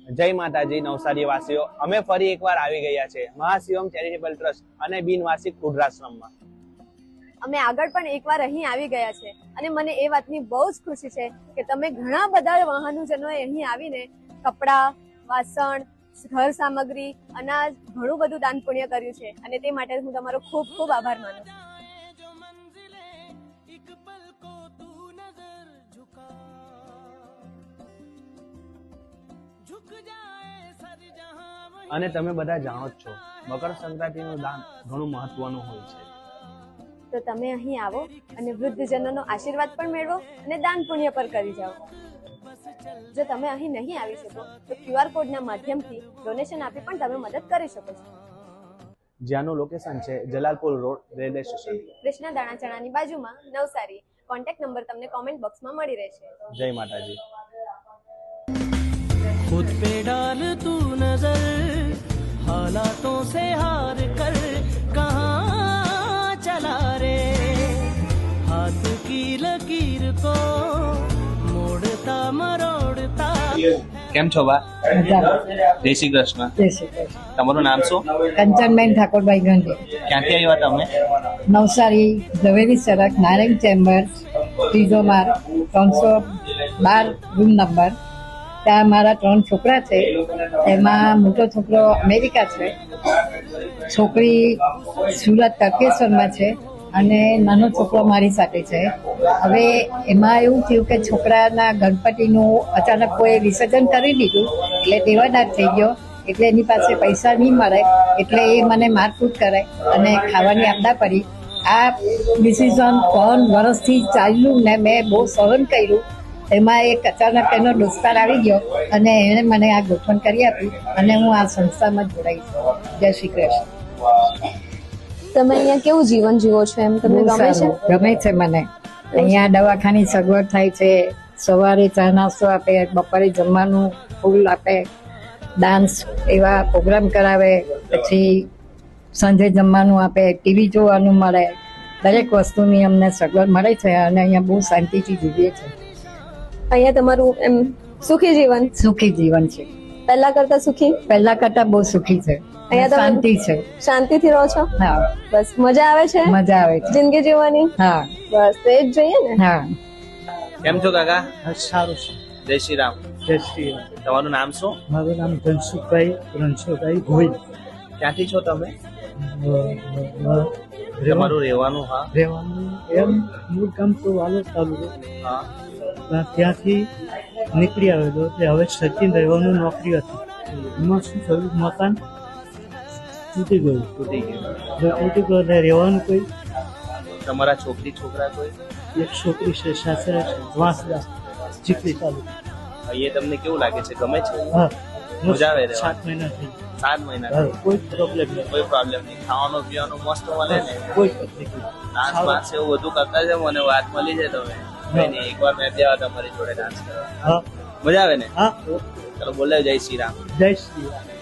જય માતાજી નવસારી વાસીઓ, અમે ફરી એકવાર આવી ગયા છે મહાશિવમ ચેરિટેબલ ટ્રસ્ટ અને બિનવાર્ષિક વૃદ્ધાશ્રમમાં. અમે આગળ પણ એકવાર અહીં આવી ગયા છે અને મને એ વાતની બહુ જ ખુશી છે કે તમે ઘણા બધા વાહનજનોએ અહીં આવીને કપડાં, વાસણ, ઘર સામગ્રી, અનાજ ઘણું બધું દાન પુણ્ય કર્યું છે અને તે માટે હું તમારો ખૂબ ખૂબ આભાર માનું છું. અને તમે બધા જાણો જ છો, મકર સંક્રાંતિનું દાન ઘણું મહત્વનું હોય છે. તો તમે અહીં આવો અને વૃદ્ધજનોનો આશીર્વાદ પણ મેળવો અને દાન પુણ્ય પર કરી જાઓ. જો તમે અહીં નહીં આવી શકો તો QR કોડના માધ્યમથી ડોનેશન આપી પણ તમે મદદ કરી શકો છો. જ્યાંનું લોકેશન છે Jalalpur road, railway station, Krishna દાણા ચણાની બાજુમાં, નવસારી. કોન્ટેક્ટ નંબર તમને કોમેન્ટ બોક્સમાં મળી રહેશે. જય માતાજી. खुद पे डाल तू नजर, हालातों से हार कर कहाँ चला रे, हाथ की लकीर को मोड़ता मरोड़ता. કેમ છો બા? જય શ્રી કૃષ્ણ. જય શ્રી કૃષ્ણ. તમારું નામ શું? કંચનબેન ઠાકોરભાઈ ગંગે, ક્યાંથી આવ્યા તમે? નવસારી ઝવેરી સડક, નારાયણ ચેમ્બર, ત્રીજો માળ, 312 રૂમ નંબર. ત્યાં મારા 3 છોકરા છે. એમાં મોટો છોકરો અમેરિકા છે, છોકરી સુરત તરકેશ્વરમાં છે અને નાનો છોકરો મારી સાથે છે. હવે એમાં એવું થયું કે છોકરાના ગણપતિનું અચાનક કોઈ વિસર્જન કરી દીધું એટલે દેવાદાર થઈ ગયો. એટલે એની પાસે પૈસા નહીં મળે એટલે એ મને મારકૂટ કરે અને ખાવાની આપદા પડી. આ ડિસિઝન 3 વર્ષથી ચાલ્યું ને મેં બહુ સહન કર્યું. એમાં એક અચાનક એનો દોસ્તાર આવી ગયો અને એણે મને આ ગોઠવણ કરી આપી અને હું આ સંસ્થામાં જોડાઈ છું. જય શ્રી કૃષ્ણ. તમે અહીંયા કેવું જીવન જીવો છો એમ તમને બહુ ગમે છે? સારું, ગમે છે મને. અહીંયા દવાખાની સગવડ થાય છે, સવારે ચા નાસ્તો આપે, બપોરે જમવાનું ફૂલ આપે, ડાન્સ એવા પ્રોગ્રામ કરાવે, પછી સાંજે જમવાનું આપે, ટીવી જોવાનું મળે, દરેક વસ્તુની અમને સગવડ મળે છે અને અહીંયા બહુ શાંતિથી જીવીએ છીએ. અહીંયા તમારું એમ સુખી જીવન? સુખી જીવન છે, પહેલા કરતા સુખી? પહેલા કરતા બહુ સુખી છે. અહીંયા તમે શાંતિ છે. શાંતિથી રહો છો? હા, બસ મજા આવે છે? મજા આવે છે. જિંદગી જીવવાની? હા, બસ તો એ જ જોઈએ ને. હા. કેમ છો કાકા? સારું છે. જય શ્રી રામ. જય શ્રી રામ. તમારું નામ શું? મારું નામ ધનસુખભાઈ રણછોડભાઈ ગોહિલ. ક્યાંથી છો તમે? રહેવાનું તમારું રહેવાનું? હા. એમ મૂળ ગામ તો વાલોડ તાલુકો. હા. ત્યાંથી નીકળી આવેલો એટલે હવે સચિન રહેવાનું નોકરી હતી. એમાં શું થયું, મકાન તૂટી ગયું. તૂટી ગયું. તૂટી ગયું એટલે રહેવાનું કોઈ તમારા છોકરી છોકરા કોઈ? એક છોકરી છે, સાસરે વાંસદા, ચીખલી તાલુકો. અહીંયા તમને કેવું લાગે છે? ગમે છે? હા, મજા આવે રહેવાની? 7 મહિના થઈ 7 મહિના. ગયા. કોઈ પ્રોબ્લેમ નહીં, કોઈ પ્રોબ્લેમ નહીં. ખાવાનું પીવાનું મસ્ત મળે ને? કોઈ તકલીફ નહીં. ડાન્સ બાન્સ એવું બધું કરતા છે? મને વાત મળી છે તમે? કઈ નહીં, એકવાર મેં ત્યાં તમારી જોડે ડાન્સ કરવા. હા મજા આવે ને? હા. ચલો બોલે જય શ્રી રામ. જય શ્રી રામ.